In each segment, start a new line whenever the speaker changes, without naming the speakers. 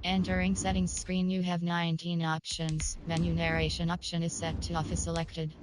Entering settings screen, you have 19 options. Menu narration option is set to off is selected.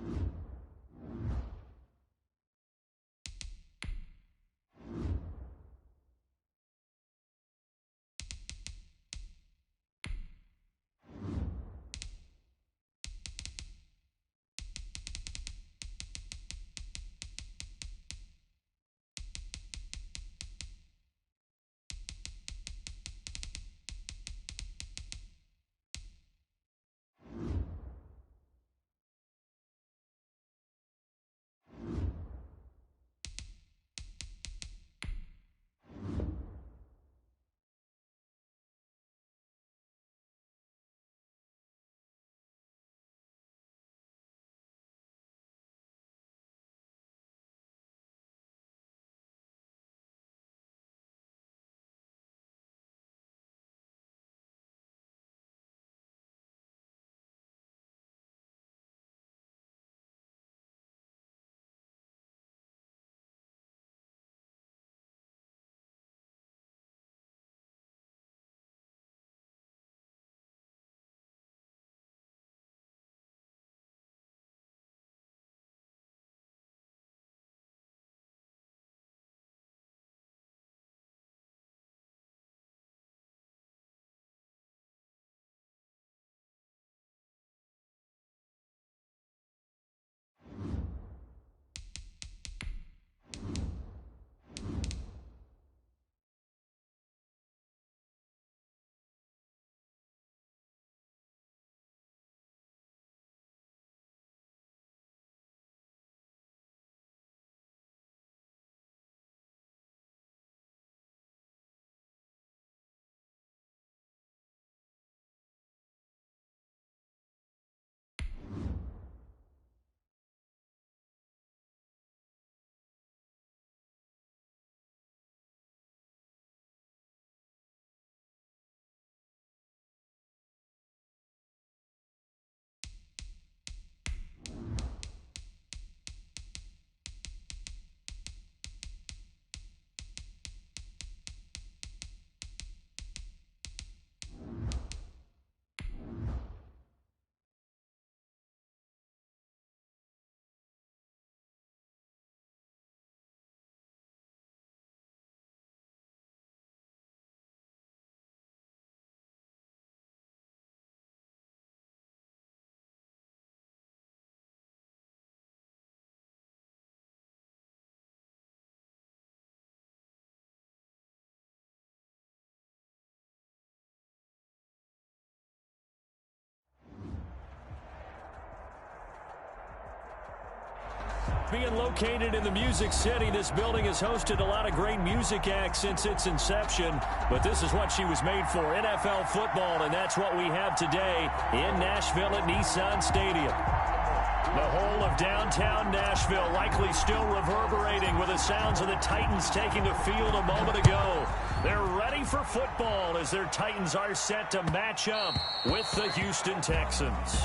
Being located in the Music City, this building has hosted a lot of great music acts since its inception, but this is what she was made for, NFL football, and that's what we have today in Nashville at Nissan Stadium. The whole of downtown Nashville likely still reverberating with the sounds of the Titans taking the field a moment ago. They're ready for football as their Titans are set to match up with the Houston Texans.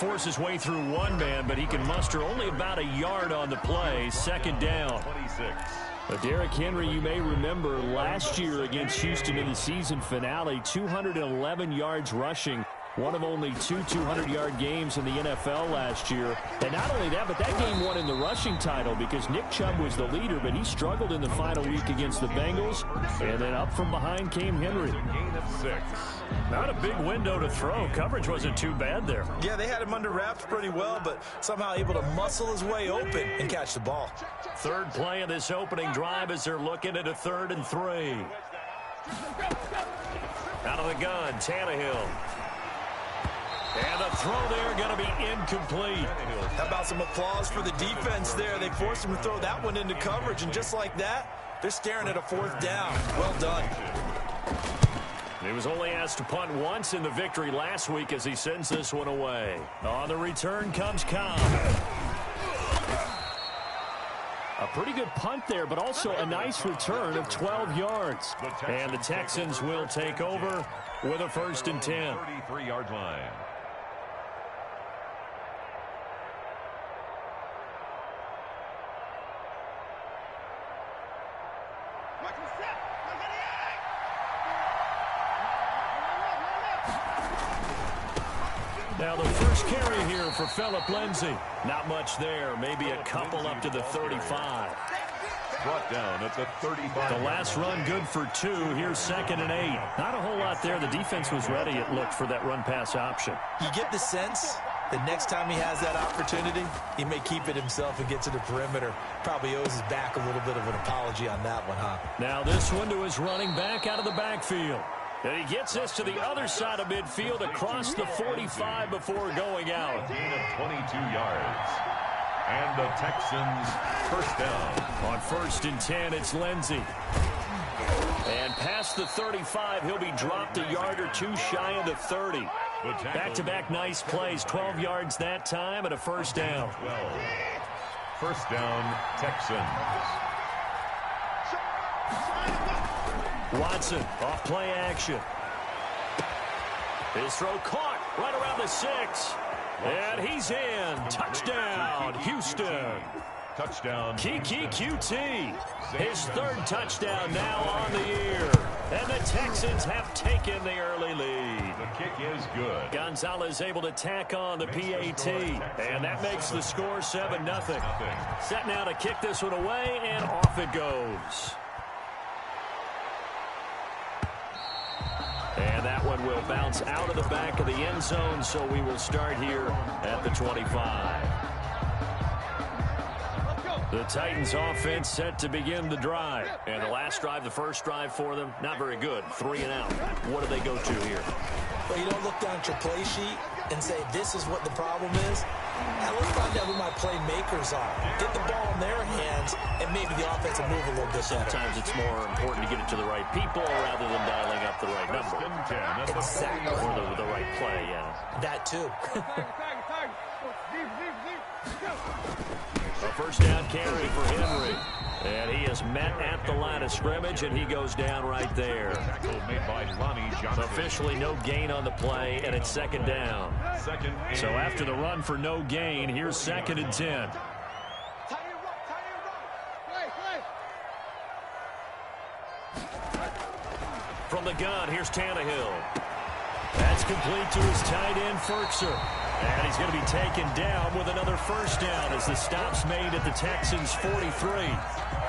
Force his way through one man, but he can muster only about a yard on the play. Second down. 26. But Derrick Henry, you may remember last year against Houston in the season finale, 211 yards rushing. One of only two 200-yard games in the NFL last year. And not only that, but that game won in the rushing title because Nick Chubb was the leader, but he struggled in the final week against the Bengals. And then up from behind came Henry. Gain of 6. Not a big window to throw. Coverage wasn't too bad there.
Yeah, they had him under wraps pretty well, but somehow able to muscle his way open and catch the ball.
Third play of this opening drive as they're looking at a 3rd and 3. Out of the gun, Tannehill. And the throw there going to be incomplete.
How about some applause for the defense there? They forced him to throw that one into coverage, and just like that, they're staring at a 4th down. Well done.
He was only asked to punt once in the victory last week as he sends this one away. On the return comes Cobb. A pretty good punt there, but also a nice return of 12 yards. And the Texans will take over with a 1st and 10.
33-yard line.
Now the first carry here for Phillip Lindsay. Not much there, maybe a couple up to the 35.
Brought down at the 35.
The last run good for 2. Here's 2nd and 8. Not a whole lot there. The defense was ready, it looked, for that run-pass option.
You get the sense that next time he has that opportunity, he may keep it himself and get to the perimeter. Probably owes his back a little bit of an apology on that one, huh?
Now this one to his running back out of the backfield. And he gets this to the other side of midfield across the 45 before going out.
Gain of 22 yards. And the Texans first down.
On 1st and 10, it's Lindsay. And past the 35, he'll be dropped a yard or 2 shy of the 30. Back-to-back nice plays, 12 yards that time and a 1st down.
12. First down, Texans.
Watson, off play action. His throw caught right around the 6. And he's in. Touchdown, Houston.
Touchdown.
Kiki QT. His 3rd touchdown now on the year. And the Texans have taken the early lead.
The kick is good.
Gonzalez able to tack on the PAT. And that makes the score 7-0. Set now to kick this one away, and off it goes. And that one will bounce out of the back of the end zone, so we will start here at the 25. The Titans offense set to begin the drive. And the last drive, the first drive for them, not very good. 3 and out. What do they go to here?
Well, you don't look down at your play sheet and say, this is what the problem is. Now let's find out who my playmakers are. Get the ball in their hands, and maybe the offense will move a little bit better.
Sometimes it's more important to get it to the right people rather than dialing up the right number.
Exactly.
Or the right play, yeah.
That too.
A 1st down carry for Henry. And he is met at the line of scrimmage, and he goes down right there.
Made by Lonnie Johnson.
Officially no gain on the play, and it's 2nd down. So after the run for no gain, here's 2nd and 10. From the gun, here's Tannehill. That's complete to his tight end, Ferkser. And he's going to be taken down with another 1st down as the stop's made at the Texans' 43.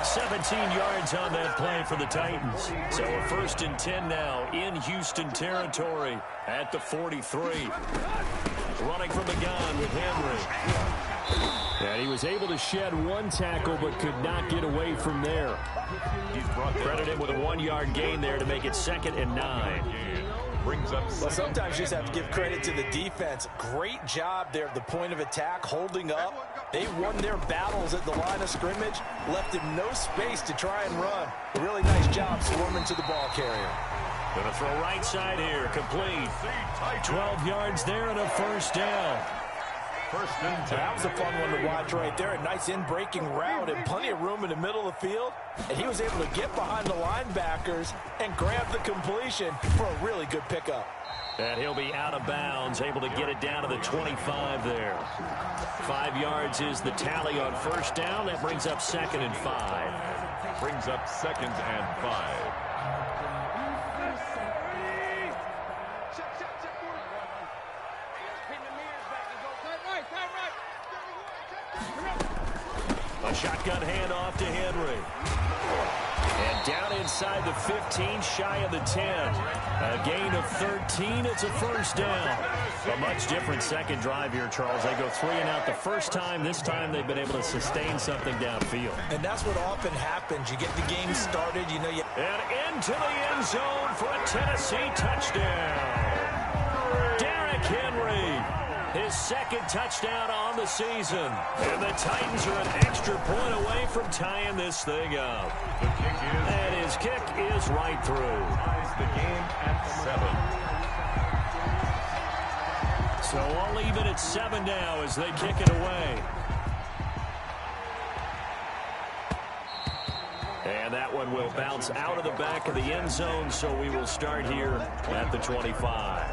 17 yards on that play for the Titans. So a 1st and 10 now in Houston territory at the 43. Running from the gun with Henry. And he was able to shed 1 tackle but could not get away from there. Credit him with a 1-yard gain there to make it 2nd and 9.
Brings up.
Well, sometimes you just have to give credit to the defense. Great job there at the point of attack, holding up. They won their battles at the line of scrimmage, left him no space to try and run. A really nice job swarming to the ball carrier.
Going to throw right side here, complete. 12 yards there and a 1st down.
1st and 10.
That was a fun one to watch right there. A nice in-breaking route and plenty of room in the middle of the field. And he was able to get behind the linebackers and grab the completion for a really good pickup.
And he'll be out of bounds, able to get it down to the 25 there. 5 yards is the tally on 1st down. That brings up 2nd and 5.
Brings up 2nd and 5.
A shotgun handoff to Henry. And down inside the 15, shy of the 10. A gain of 13. It's a 1st down. A much different 2nd drive here, Charles. They go 3 and out the 1st time. This time they've been able to sustain something downfield.
And that's what often happens. You get the game started, you know you...
And into the end zone for a Tennessee touchdown. Derrick Henry. His 2nd touchdown on the season. And the Titans are an extra point away from tying this thing up.
The kick is.
And his kick is right through.
Ties the game at 7.
So all even at 7 now as they kick it away. And that one will bounce out of the back of the end zone, so we will start here at the 25.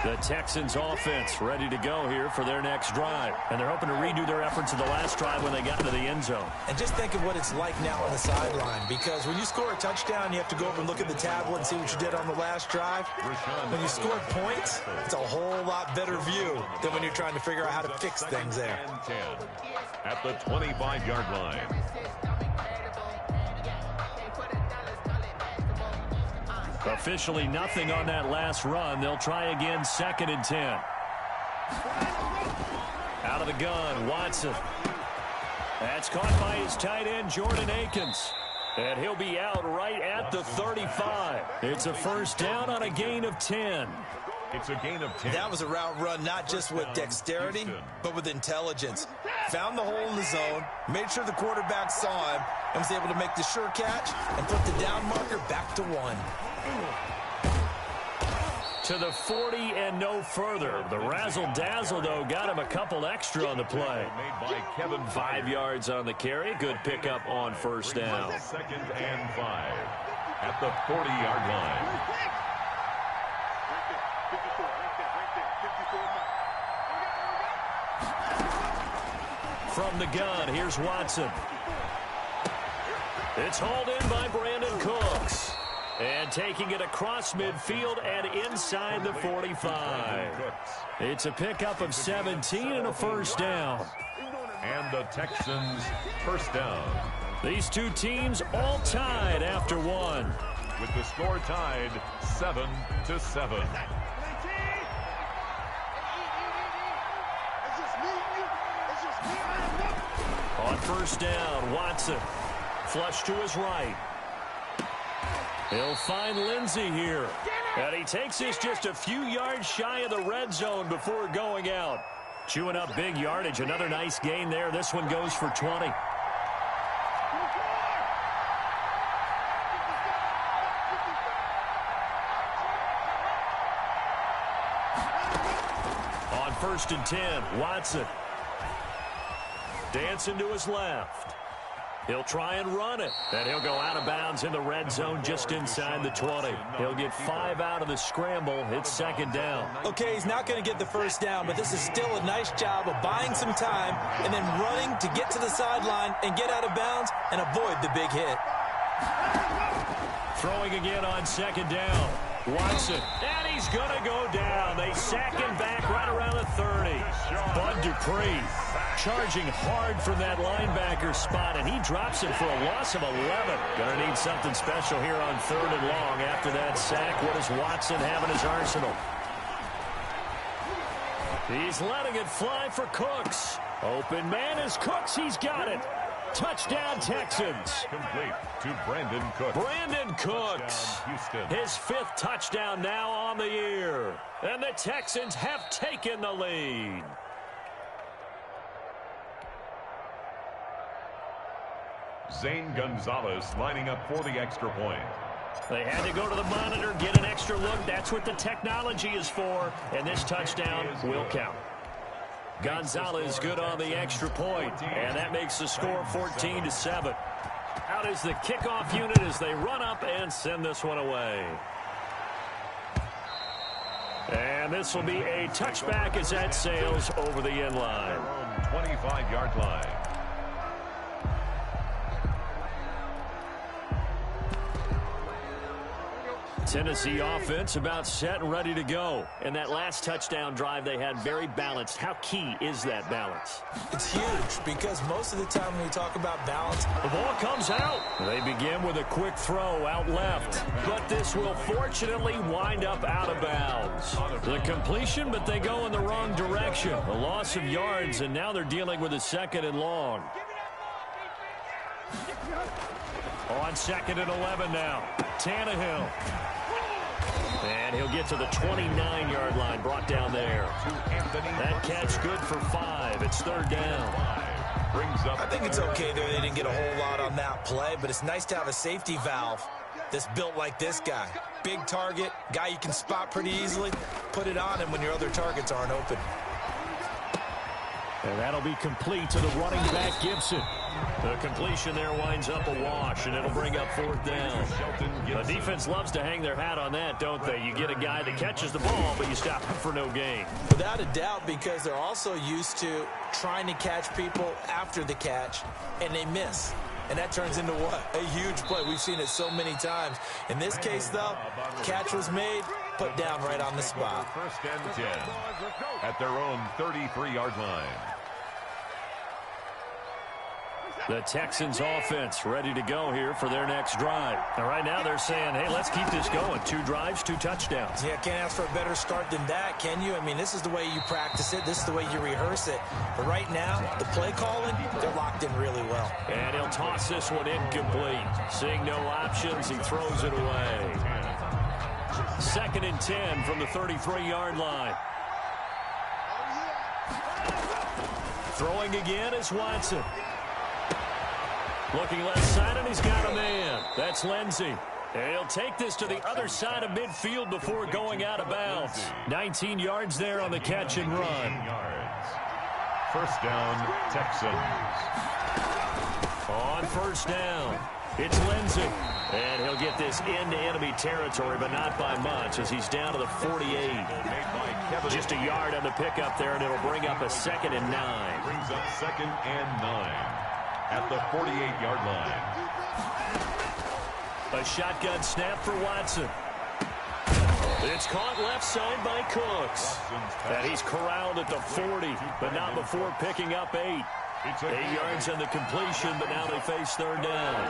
The Texans offense ready to go here for their next drive. And they're hoping to redo their efforts of the last drive when they got into the end zone.
And just think of what it's like now on the sideline, because when you score a touchdown, you have to go over and look at the tablet and see what you did on the last drive. When you score points, it's a whole lot better view than when you're trying to figure out how to fix things there.
At the 25-yard line.
Officially nothing on that last run. They'll try again, 2nd and 10. Out of the gun, Watson. That's caught by his tight end, Jordan Akins. And he'll be out right at the 35. It's a first down on a gain of 10.
It's a gain of 10.
That was a route run not just with dexterity, but with intelligence. Found the hole in the zone, made sure the quarterback saw him, and was able to make the sure catch and put the down marker back to 1.
To the 40 and no further. The razzle-dazzle, though, got him a couple extra on the play. 5 yards on the carry. Good pickup on first down.
2nd and 5 at the 40-yard line.
From the gun, here's Watson. It's hauled in by Brandon Cooks. And taking it across midfield and inside the 45. It's a pickup of 17 and a first down.
And the Texans first down.
These two teams all tied after one.
With the score tied 7-7.
On first down, Watson. Flush to his right. He'll find Lindsey here. And he takes this just a few yards shy of the red zone before going out. Chewing up big yardage. Another nice gain there. This one goes for 20. On 1st and 10, Watson. Dancing to his left. He'll try and run it. And he'll go out of bounds in the red zone just inside the 20. He'll get 5 out of the scramble. It's 2nd down.
Okay, he's not going to get the first down, but this is still a nice job of buying some time and then running to get to the sideline and get out of bounds and avoid the big hit.
Throwing again on 2nd down. Watson. And he's going to go down. They sack him back right around the 30. Bud Dupree charging hard from that linebacker spot, and he drops him for a loss of 11. Going to need something special here on 3rd and long after that sack. What does Watson have in his arsenal? He's letting it fly for Cooks. Open man is Cooks. He's got it. Touchdown, Texans.
Complete to Brandon Cooks.
Brandon Cooks. His 5th touchdown now on the year. And the Texans have taken the lead.
Zane Gonzalez lining up for the extra point.
They had to go to the monitor, get an extra look. That's what the technology is for. And this touchdown will count. Gonzalez good on the extra point, and that makes the score 14-7. Out is the kickoff unit as they run up and send this one away. And this will be a touchback as that sails over the end line.
25-yard line.
Tennessee offense about set and ready to go. And that last touchdown drive they had very balanced. How key is that balance?
It's huge because most of the time when we talk about balance,
the ball comes out. They begin with a quick throw out left. But this will fortunately wind up out of bounds. The completion, but they go in the wrong direction. A loss of yards, and now they're dealing with a 2nd and long. On 2nd and 11 now. Tannehill. And he'll get to the 29-yard line, brought down there. That catch good for 5. It's 3rd down.
I think it's okay there. They didn't get a whole lot on that play, but it's nice to have a safety valve that's built like this guy. Big target, guy you can spot pretty easily. Put it on him when your other targets aren't open.
And that'll be complete to the running back, Gibson. The completion there winds up a wash, and it'll bring up fourth down. The defense loves to hang their hat on that, don't they? You get a guy that catches the ball, but you stop him for no gain.
Without a doubt, because they're also used to trying to catch people after the catch, and they miss. And that turns into what? A huge play. We've seen it so many times. In this case, though, catch was made, put down right on the spot.
First and 10 at their own 33-yard line.
The Texans offense ready to go here for their next drive. And right now they're saying, hey, let's keep this going. 2 drives, 2 touchdowns.
Yeah, can't ask for a better start than that, can you? I mean, this is the way you practice it. This is the way you rehearse it. But right now, the play calling, they're locked in really well.
And he'll toss this one incomplete. Seeing no options, he throws it away. 2nd and 10 from the 33-yard line. Throwing again is Watson. Looking left side, and he's got a man. That's Lindsey. And he'll take this to the other side of midfield before going out of bounds. 19 yards there on the catch and run.
First down, Texans.
On first down, it's Lindsey. And he'll get this into enemy territory, but not by much, as he's down to the 48. Just a yard on the pickup there, and it'll bring up a 2nd and 9.
Brings up 2nd and 9. At the 48-yard line.
A shotgun snap for Watson. It's caught left side by Cooks. And he's corralled at the 40, but not before picking up 8. 8 yards on the completion, but now they face third down.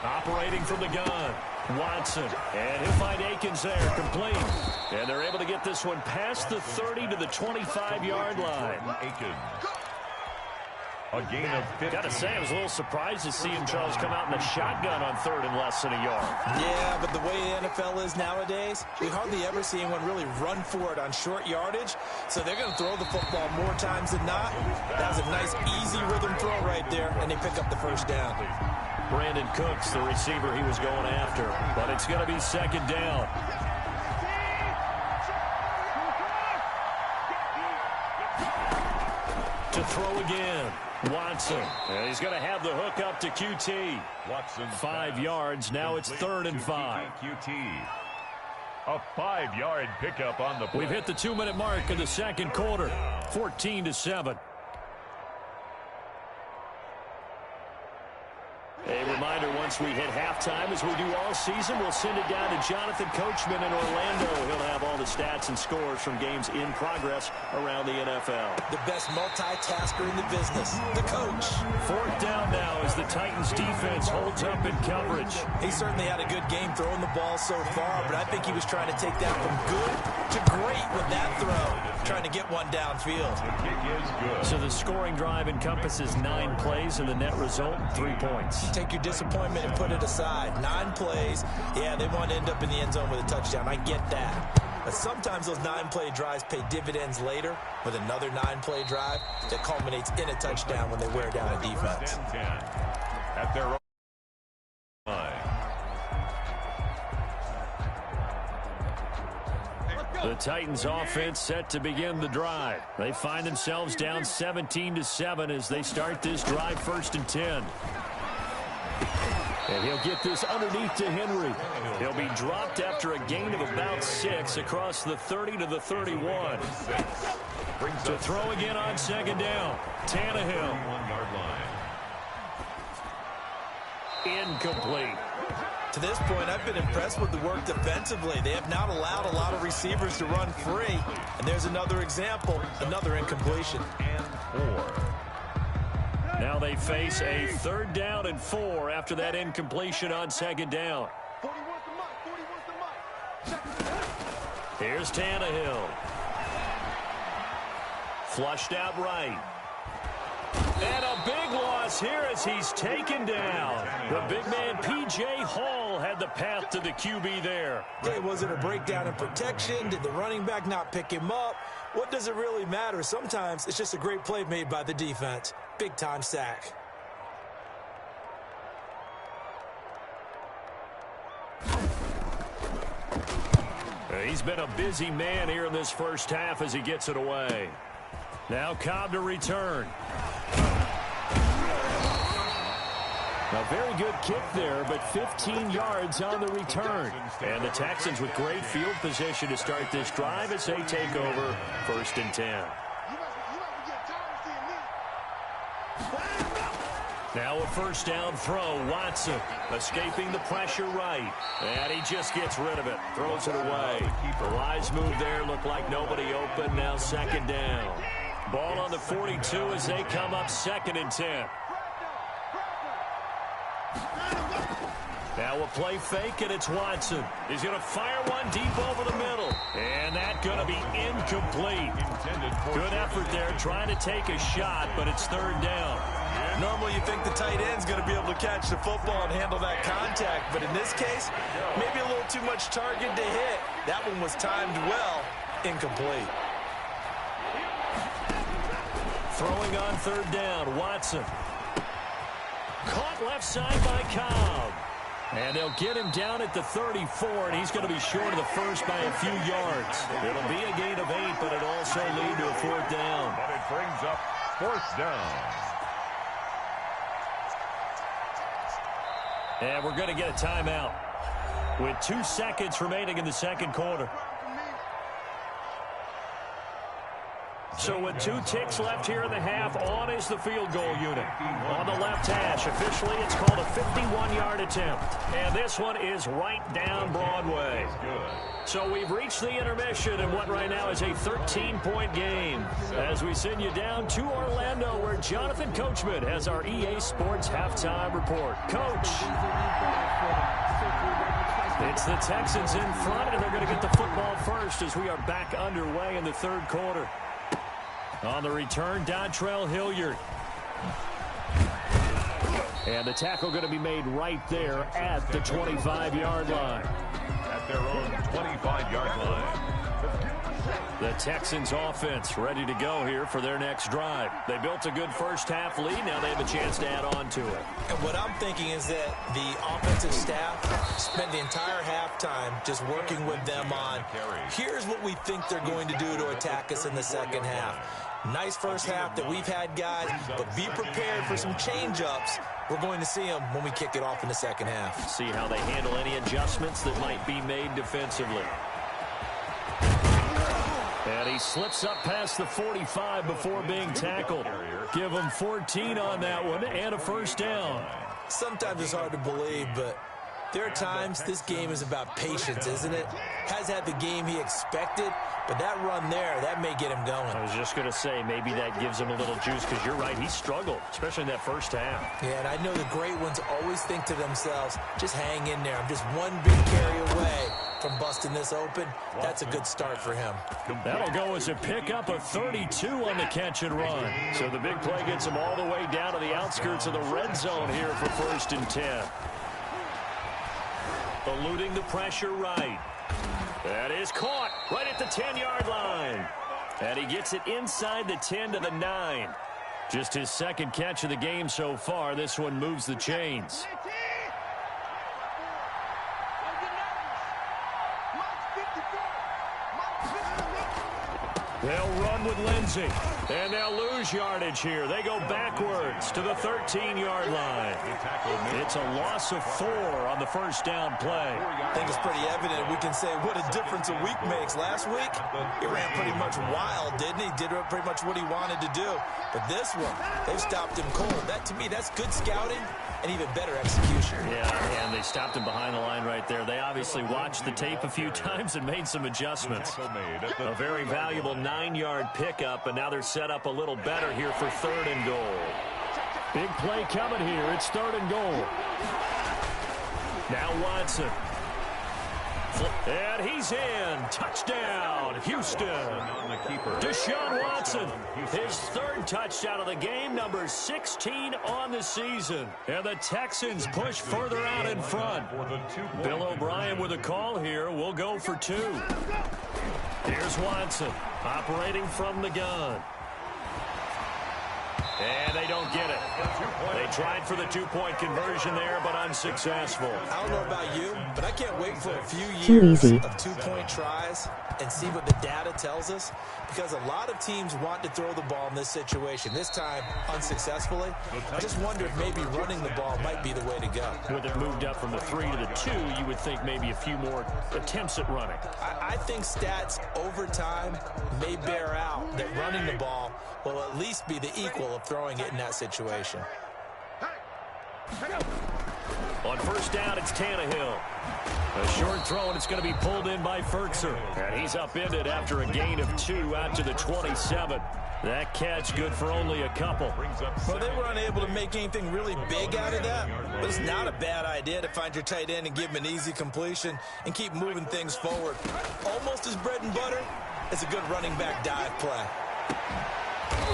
Operating from the gun, Watson, and he'll find Akins there, complete. And they're able to get this one past the 30 to the 25-yard line.
Akins. A gain of 15.
Got to say, I was a little surprised to see him, Charles, come out in a shotgun on 3rd and less than a yard.
Yeah, but the way the NFL is nowadays, we hardly ever see anyone really run for it on short yardage. So they're going to throw the football more times than not. That was a nice, easy rhythm throw right there, and they pick up the first down.
Brandon Cooks, the receiver he was going after. But it's going to be 2nd down. To throw again, Watson. And he's going to have the hook up to QT.
Watson
5 yards. Now it's 3rd and 5.
QT. A 5-yard pickup on the play.
We've hit the 2-minute mark of the second quarter. 14-7. A reminder, once we hit halftime, as we do all season, we'll send it down to Jonathan Coachman in Orlando. He'll have all the stats and scores from games in progress around the NFL.
The best multitasker in the business, the coach.
4th down now as the Titans defense holds up in coverage.
He certainly had a good game throwing the ball so far, but I think he was trying to take that from good to great with that throw, trying to get one downfield.
The kick is good.
So the scoring drive encompasses 9 plays, and the net result, 3 points.
Take your disappointment and put it aside. 9 plays. Yeah, they want to end up in the end zone with a touchdown. I get that. But sometimes those 9-play drives pay dividends later with another 9-play drive that culminates in a touchdown when they wear down a defense.
10 at their own line.
The Titans offense set to begin the drive. They find themselves down 17-7 as they start this drive, 1st and 10. And he'll get this underneath to Henry. He'll be dropped after a gain of about 6 across the 30 to the 31. To throw again on 2nd down. Tannehill.
1-yard line.
Incomplete.
To this point, I've been impressed with the work defensively. They have not allowed a lot of receivers to run free. And there's another example, another incompletion.
And 4.
Now they face a 3rd down and 4 after that incompletion on 2nd down. Here's Tannehill. Flushed out right. And a big loss here as he's taken down. The big man, P.J. Hall, had the path to the QB there.
Okay, was it a breakdown in protection? Did the running back not pick him up? What does it really matter? Sometimes it's just a great play made by the defense. Big-time sack.
He's been a busy man here in this first half as he gets it away. Now Cobb to return. A very good kick there, but 15 yards on the return. And the Texans with great field position to start this drive as they take over 1st and 10. Now a first down throw. Watson escaping the pressure right. And he just gets rid of it. Throws it away. The wise move there. Looked like nobody open. Now 2nd down. Ball on the 42 as they come up 2nd and 10. Now a play fake, and it's Watson. He's going to fire one deep over the middle. And that's going to be incomplete. Good effort there trying to take a shot, but it's 3rd down.
Normally you think the tight end's going to be able to catch the football and handle that contact, but in this case, maybe a little too much target to hit. That one was timed well. Incomplete.
Throwing on 3rd down, Watson. Caught left side by Cobb. And they'll get him down at the 34, and he's going to be short of the first by a few yards. It'll be a gain of 8, but it'll also lead to a 4th down.
But it brings up 4th down.
And we're going to get a timeout with 2 seconds remaining in the 2nd quarter. So with 2 ticks left here in the half, on is the field goal unit. On the left hash, officially it's called a 51-yard attempt. And this one is right down Broadway. So we've reached the intermission in what right now is a 13-point game. As we send you down to Orlando, where Jonathan Coachman has our EA Sports halftime report. Coach. It's the Texans in front, and they're going to get the football first as we are back underway in the 3rd quarter. On the return, Dontrell Hilliard. And the tackle going to be made right there at the 25-yard line.
At their own 25-yard line.
The Texans offense ready to go here for their next drive. They built a good first half lead. Now they have a chance to add on to it.
And what I'm thinking is that the offensive staff spent the entire halftime just working with them on, here's what we think they're going to do to attack us in the 2nd half. Nice first half that we've had, guys, but be prepared for some change-ups. We're going to see them when we kick it off in the 2nd half.
See how they handle any adjustments that might be made defensively. And he slips up past the 45 before being tackled. Give him 14 on that one and a first down.
Sometimes it's hard to believe, but there are times this game is about patience, isn't it? Has had the game he expected, but that run there, that may get him going.
I was just going to say, maybe that gives him a little juice, because you're right, he struggled, especially in that first half.
Yeah, and I know the great ones always think to themselves, just hang in there. I'm just one big carry away from busting this open. That's a good start for him.
That'll go as a pickup of 32 on the catch and run. So the big play gets him all the way down to the outskirts of the red zone here for 1st and 10. Eluding the pressure right. That is caught right at the 10-yard line. And he gets it inside the 10 to the 9. Just his 2nd catch of the game so far. This one moves the chains. They'll run with Lindsey, and they'll lose yardage here. They go backwards to the 13-yard line. It's a loss of 4 on the first down play.
I think it's pretty evident. We can say what a difference a week makes. Last week, he ran pretty much wild, didn't he? Did pretty much what he wanted to do. But this one, they've stopped him cold. That, to me, that's good scouting and even better execution.
Yeah, and they stopped him behind the line right there. They obviously watched the tape a few times and made some adjustments. A very valuable 9-yard pickup, and now they're set up a little better here for 3rd and goal. Big play coming here. It's 3rd and goal. Now Watson. And he's in. Touchdown, Houston. Deshaun Watson, his 3rd touchdown of the game, number 16 on the season. And the Texans push further out in front. Bill O'Brien with a call here. We'll go for 2. Here's Watson, operating from the gun. And they don't get it. They tried for the two-point conversion there, but unsuccessful.
I don't know about you, but I can't wait for a few
Too
years
easy.
of two-point tries and see what the data tells us, because a lot of teams want to throw the ball in this situation. This time, unsuccessfully. I just wonder if maybe running the ball might be the way to go.
With it moved up from the 3 to the 2, you would think maybe a few more attempts at running.
I think stats over time may bear out that running the ball will at least be the equal of throwing it in that situation.
On first down, it's Tannehill. A short throw, and it's going to be pulled in by Furtzer. And he's upended after a gain of 2 out to the 27. That catch good for only a couple.
Well, they were unable to make anything really big out of that, but it's not a bad idea to find your tight end and give him an easy completion and keep moving things forward. Almost as bread and butter as a good running back dive play.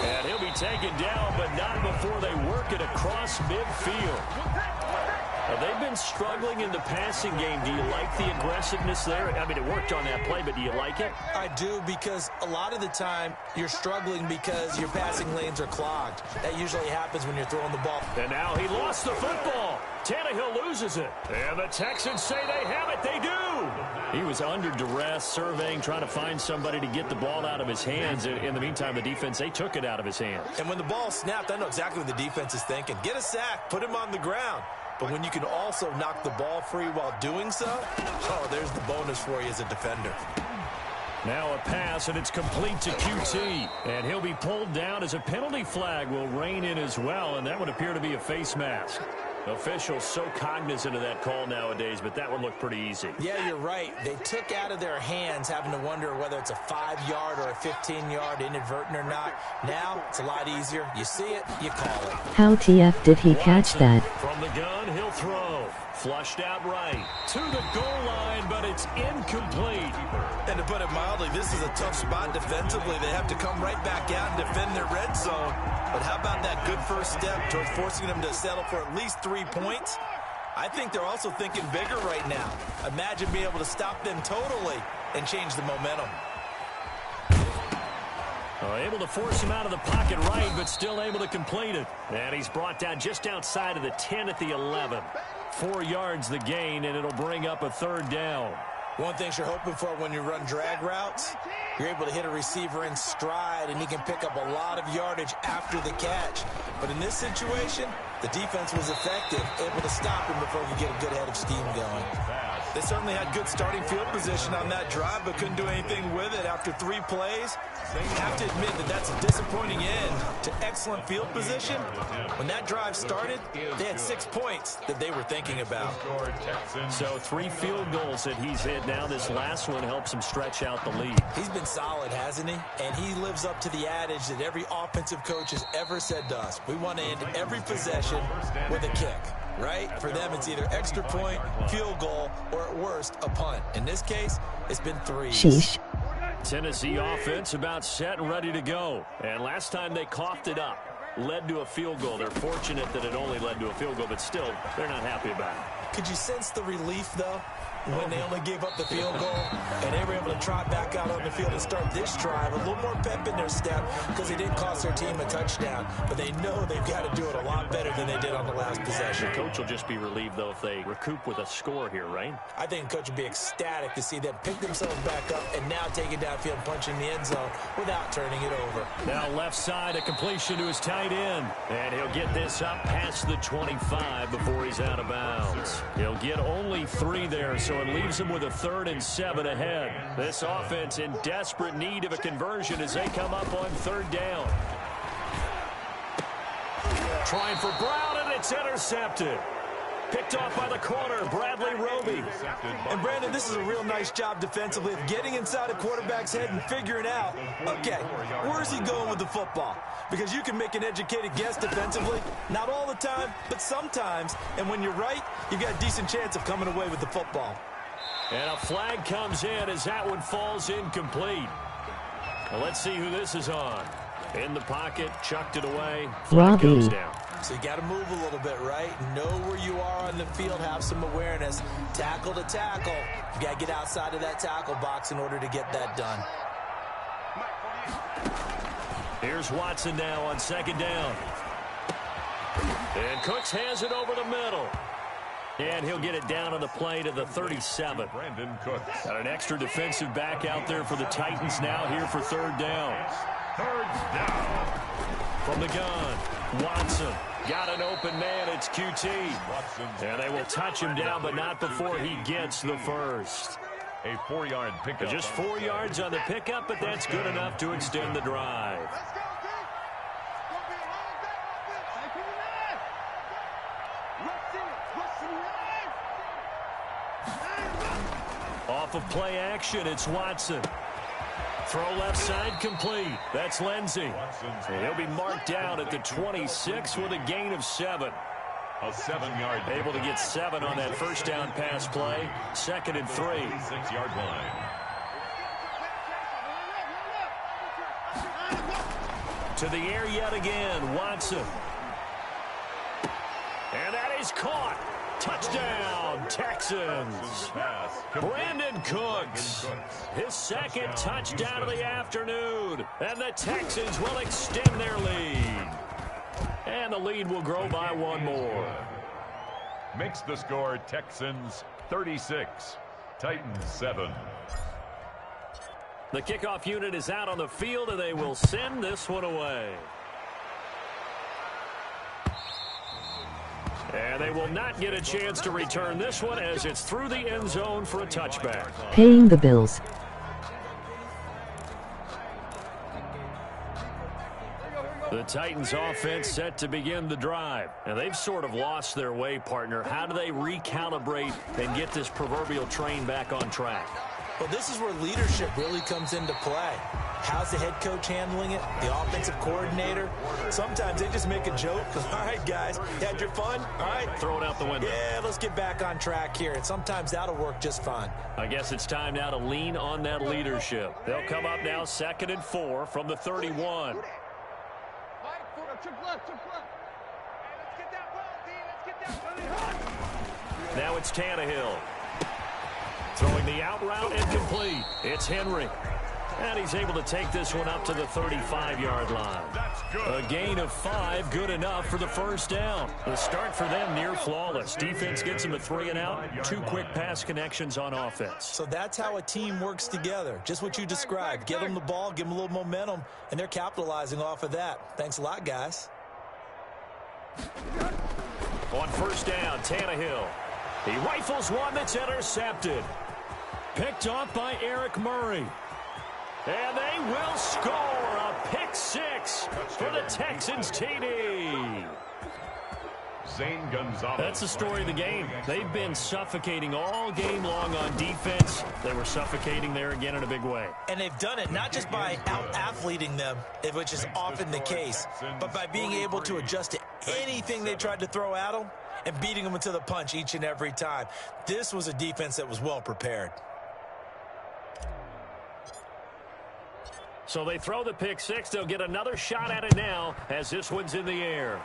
And he'll be taken down, but not before they work it across midfield. They've been struggling in the passing game. Do you like the aggressiveness there? I mean, it worked on that play, but do you like it?
I do, because a lot of the time you're struggling because your passing lanes are clogged. That usually happens when you're throwing the ball.
And now he lost the football. Tannehill loses it. And the Texans say they have it. They do. He was under duress, surveying, trying to find somebody to get the ball out of his hands. In the meantime, the defense, they took it out of his hands. And when the ball snapped, I know exactly what the defense is thinking. Get a sack, put him on the ground. But when you can also knock the ball free while doing so, oh, there's the bonus for you as a defender. Now a pass, and it's complete to QT. And he'll be pulled down as a penalty flag will rein in as well, and that would appear to be a face mask. Officials so cognizant of that call nowadays, but that one looked pretty easy. Yeah, you're right. They took out of their hands having to wonder whether it's a 5-yard or a 15-yard inadvertent or not. Now, it's a lot easier. You see it, you call it.
How TF did he catch that?
From the gun, he'll throw. Flushed out right. To the goal line, but it's incomplete. And to put it mildly, this is a tough spot defensively. They have to come right back out and defend their red zone. But how about that good first step towards forcing them to settle for at least 3 points? I think they're also thinking bigger right now. Imagine being able to stop them totally and change the momentum. Able to force him out of the pocket right, but still able to complete it. And he's brought down just outside of the 10 at the 11. 4 yards the gain, and it'll bring up a third down. One thing you're hoping for when you run drag routes, you're able to hit a receiver in stride, and he can pick up a lot of yardage after the catch. But in this situation, the defense was effective, able to stop him before he could get a good head of steam going. They certainly had good starting field position on that drive, but couldn't do anything with it after 3 plays. You have to admit that that's a disappointing end to excellent field position. When that drive started, they had 6 points that they were thinking about. So 3 field goals that he's hit now. This last one helps him stretch out the lead. He's been solid, hasn't he? And he lives up to the adage that every offensive coach has ever said to us. We want to end every possession with a kick. Right? For them, it's either extra point, field goal, or at worst, a punt. In this case, it's been 3.
Sheesh.
Tennessee offense about set and ready to go. And last time they coughed it up, led to a field goal. They're fortunate that it only led to a field goal, but still, they're not happy about it.
Could you sense the relief, though, when they only gave up the field goal and they were able to trot back out on the field and start this drive? A little more pep in their step because they didn't cost their team a touchdown, but they know they've got to do it a lot better than they did on the last possession.
The coach will just be relieved, though, if they recoup with a score here, right?
I think the coach would be ecstatic to see them pick themselves back up and now take it downfield, punching the end zone without turning it over.
Now left side, a completion to his tight end. And he'll get this up past the 25 before he's out of bounds. He'll get only 3 there, so it leaves him with a 3rd and 7 ahead. This offense in desperate need of a conversion as they come up on 3rd down. Trying for Brown, and it's intercepted. Picked off by the corner, Bradley Roby.
And Brandon, this is a real nice job defensively of getting inside a quarterback's head and figuring out, okay, where's he going with the football? Because you can make an educated guess defensively, not all the time, but sometimes. And when you're right, you've got a decent chance of coming away with the football.
And a flag comes in as that one falls incomplete. Well, let's see who this is on. In the pocket, chucked it away. Flag goes down.
So you got to move a little bit, right? Know where you are on the field, have some awareness. Tackle to tackle. You got to get outside of that tackle box in order to get that done.
Here's Watson now on second down. And Cooks has it over the middle. And he'll get it down on the play to the 37.
Brandon Cooks.
Got an extra defensive back out there for the Titans now here for third down.
Third down.
From the gun, Watson. Got an open man. It's QT. And they will touch him down, but not before he gets the first.
A 4-yard pickup.
Just 4 yards on the pickup, but that's good enough to extend the drive. Off of play action, it's Watson. Throw left side complete. That's Lindsey. And he'll be marked down at the 26 with a gain of 7.
A 7-yard.
Able to get 7 on that first down pass play. 2nd and 3.
6-yard line.
To the air yet again, Watson. And that is caught. Touchdown, Texans. Brandon Cooks. His second touchdown of the afternoon. And the Texans will extend their lead. And the lead will grow by 1 more.
Makes the score Texans 36, Titans 7.
The kickoff unit is out on the field, and they will send this one away. And they will not get a chance to return this one as it's through the end zone for a touchback.
Paying the bills.
The Titans offense set to begin the drive. And they've sort of lost their way, partner. How do they recalibrate and get this proverbial train back on track?
Well, this is where leadership really comes into play. How's the head coach handling it? The offensive coordinator? Sometimes they just make a joke. All right, guys, you had your fun? All right.
Throw it out the window.
Yeah, let's get back on track here. And sometimes that'll work just fine.
I guess it's time now to lean on that leadership. They'll come up now 2nd and 4 from the 31. Now it's Tannehill. Throwing the out route and complete. It's Henry. And he's able to take this one up to the 35-yard line. A gain of 5, good enough for the first down. The start for them near flawless. Defense gets them a 3 and out. 2 quick pass connections on offense.
So that's how a team works together. Just what you described. Give them the ball, give them a little momentum, and they're capitalizing off of that. Thanks a lot, guys.
On first down, Tannehill. He rifles one that's intercepted. Picked off by Eric Murray. And they will score a pick 6 for the Texans TD.
Zane Gonzalez.
That's the story of the game. They've been suffocating all game long on defense. They were suffocating there again in a big way.
And they've done it not just by out-athleting them, which is often the case, but by being able to adjust to anything they tried to throw at them and beating them into the punch each and every time. This was a defense that was well prepared.
So they throw the pick 6. They'll get another shot at it now as this one's in the air.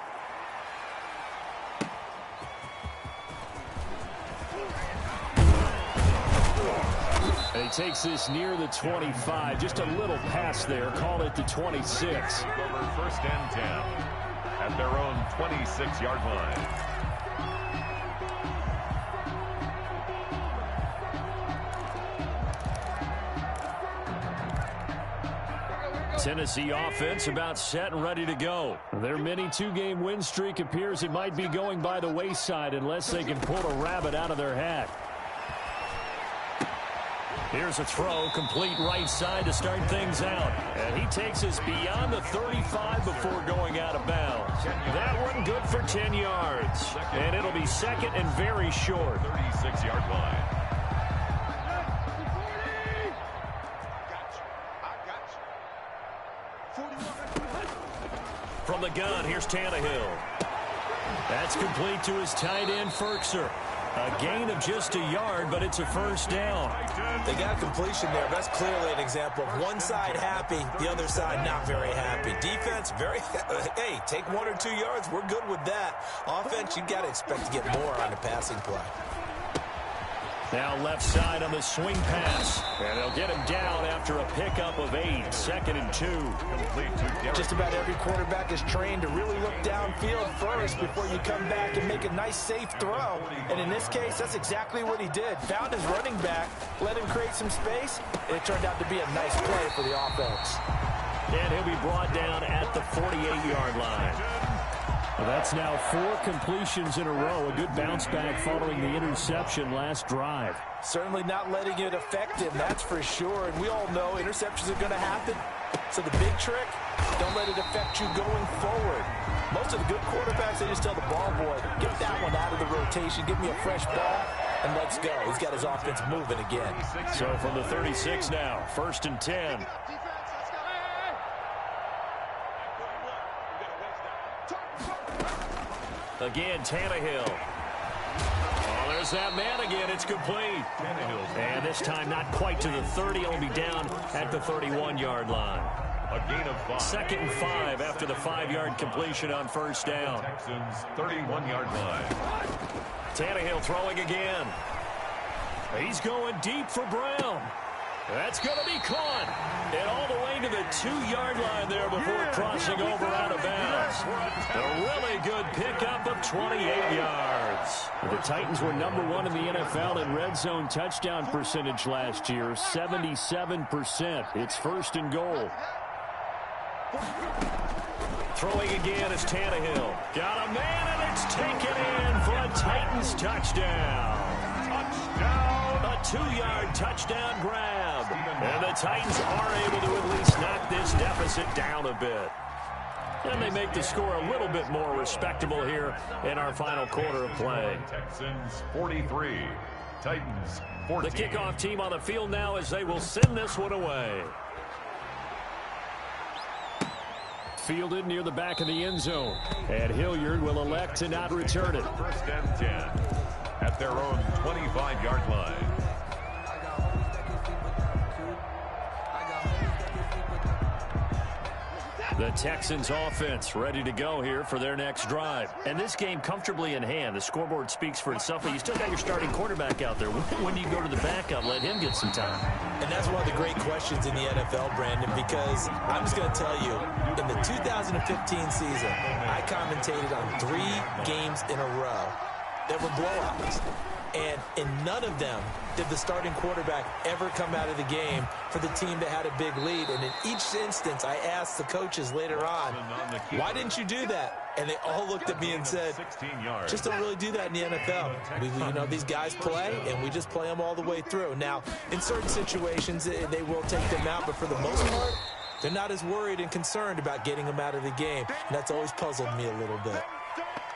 And he takes this near the 25. Just a little pass there. Call it the 26.
Over 1st and 10 at their own 26-yard line.
Tennessee offense about set and ready to go. Their mini 2-game win streak appears it might be going by the wayside unless they can pull a rabbit out of their hat. Here's a throw, complete right side to start things out. And he takes us beyond the 35 before going out of bounds. That one good for 10 yards. And it'll be 2nd and very short.
36-yard line.
From the gun, here's Tannehill. That's complete to his tight end, Ferkser. A gain of just a yard, but it's a first down.
They got completion there. That's clearly an example of one side happy, the other side not very happy. Defense, hey, take 1 or 2 yards. We're good with that. Offense, you got to expect to get more on the passing play.
Now left side on the swing pass. And they'll get him down after a pickup of 8. 2nd and 2.
Just about every quarterback is trained to really look downfield first before you come back and make a nice, safe throw. And in this case, that's exactly what he did. Found his running back, let him create some space, and it turned out to be a nice play for the offense.
And he'll be brought down at the 48-yard line. Well, that's now 4 completions in a row. A good bounce back following the interception last drive.
Certainly not letting it affect him, that's for sure. And we all know interceptions are going to happen. So the big trick, don't let it affect you going forward. Most of the good quarterbacks, they just tell the ball boy, get that one out of the rotation, give me a fresh ball, and let's go. He's got his offense moving again.
So from the 36 now, 1st and 10. Again, Tannehill. Oh, there's that man again. It's complete. And this time not quite to the 30. He'll be down at the 31-yard line.
A gain of 5.
2nd and 5 after the 5-yard completion on 1st down.
Texans 31-yard line.
Tannehill throwing again. He's going deep for Brown. That's going to be caught. And all the way to the 2-yard line there before crossing over out of bounds. A really good pickup of 28 yards. The Titans were #1 in the NFL in red zone touchdown percentage last year, 77%. It's 1st and goal. Throwing again is Tannehill. Got a man, and it's taken in for a Titans touchdown. A 2-yard touchdown grab. And the Titans are able to at least knock this deficit down a bit. And they make the score a little bit more respectable here in our final quarter of play.
Texans 43. Titans 14.
The kickoff team on the field now as they will send this one away. Fielded near the back of the end zone. And Hilliard will elect to not return it.
1st and 10 at their own 25-yard line.
The Texans offense ready to go here for their next drive. And this game comfortably in hand. The scoreboard speaks for itself, but you still got your starting quarterback out there. When do you go to the backup, let him get some time?
And that's one of the great questions in the NFL, Brandon, because I'm just going to tell you, in the 2015 season, I commentated on 3 games in a row that were blowouts. And in none of them did the starting quarterback ever come out of the game for the team that had a big lead. And in each instance, I asked the coaches later on, why didn't you do that? And they all looked at me and said, just don't really do that in the NFL. These guys play, and we just play them all the way through. Now, in certain situations, they will take them out, but for the most part, they're not as worried and concerned about getting them out of the game. And that's always puzzled me a little bit.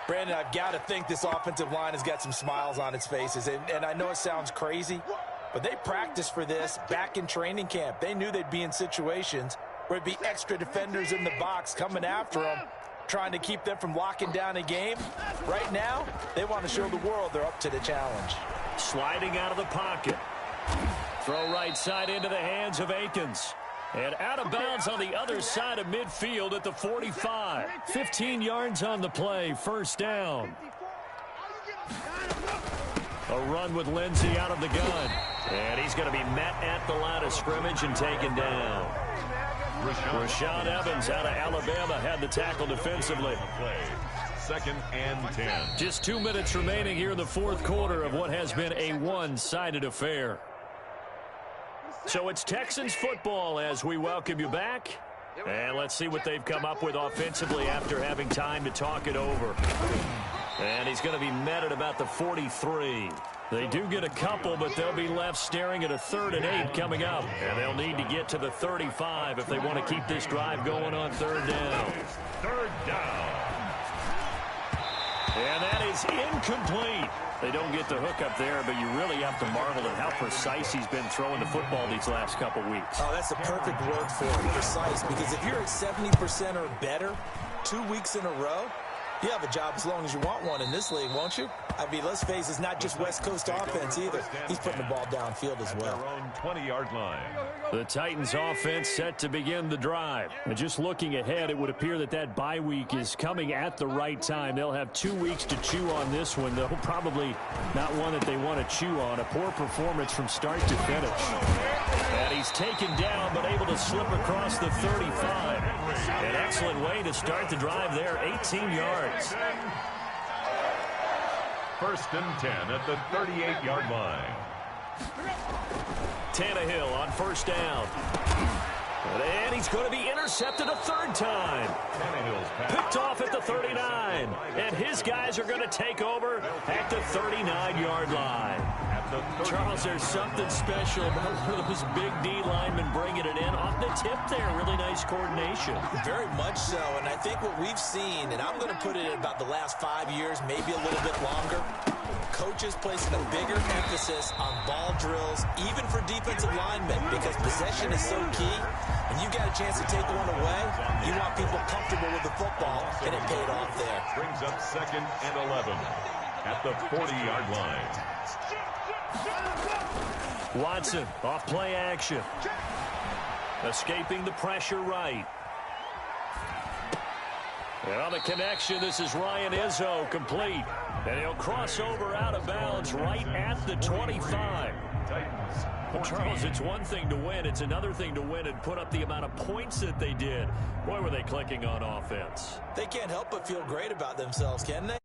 Brandon, I've got to think this offensive line has got some smiles on its faces. And I know it sounds crazy, but they practiced for this back in training camp. They knew they'd be in situations where it'd be extra defenders in the box coming after them, trying to keep them from locking down a game. Right now, they want to show the world they're up to the challenge.
Sliding out of the pocket. Throw right side into the hands of Akins. And out of bounds on the other side of midfield at the 45. 15 yards on the play, 1st down. A run with Lindsey out of the gun. And he's going to be met at the line of scrimmage and taken down. Rashaan Evans out of Alabama had the tackle defensively.
2nd and 10.
Just 2 minutes remaining here in the 4th quarter of what has been a one-sided affair. So it's Texans football as we welcome you back. And let's see what they've come up with offensively after having time to talk it over. And he's going to be met at about the 43. They do get a couple, but they'll be left staring at a 3rd and 8 coming up. And they'll need to get to the 35 if they want to keep this drive going on 3rd down.
3rd down.
And that is incomplete. They don't get the hook up there, but you really have to marvel at how precise he's been throwing the football these last couple weeks.
Oh, that's the perfect word for it, precise, because if you're at 70% or better 2 weeks in a row, you have a job as long as you want one in this league, won't you? I mean, let's face it, it's not just West Coast offense either. He's putting the ball downfield as well.
Their own 20-yard line.
The Titans offense set to begin the drive. And just looking ahead, it would appear that bye week is coming at the right time. They'll have 2 weeks to chew on this one. They'll probably not one that they want to chew on. A poor performance from start to finish. And he's taken down, but able to slip across the 35. An excellent way to start the drive there, 18 yards.
First and 10 at the 38-yard line.
Tannehill on first down. And he's going to be intercepted a third time. Picked off at the 39. And his guys are going to take over at the 39-yard line. Charles, there's something special about one of those big D linemen bringing it in off the tip there. Really nice coordination.
Very much so, and I think what we've seen, and I'm going to put it at about the last 5 years, maybe a little bit longer, coaches placing a bigger emphasis on ball drills, even for defensive linemen, because possession is so key. When you got a chance to take one away, you want people comfortable with the football, and it paid off there.
Brings up 2nd and 11 at the 40-yard line.
Watson off play action. Escaping the pressure right. And on the connection, this is Ryan Izzo complete. And he'll cross over out of bounds right at the 25. Well, Charles, it's one thing to win. It's another thing to win and put up the amount of points that they did. Boy, were they clicking on offense.
They can't help but feel great about themselves, can they?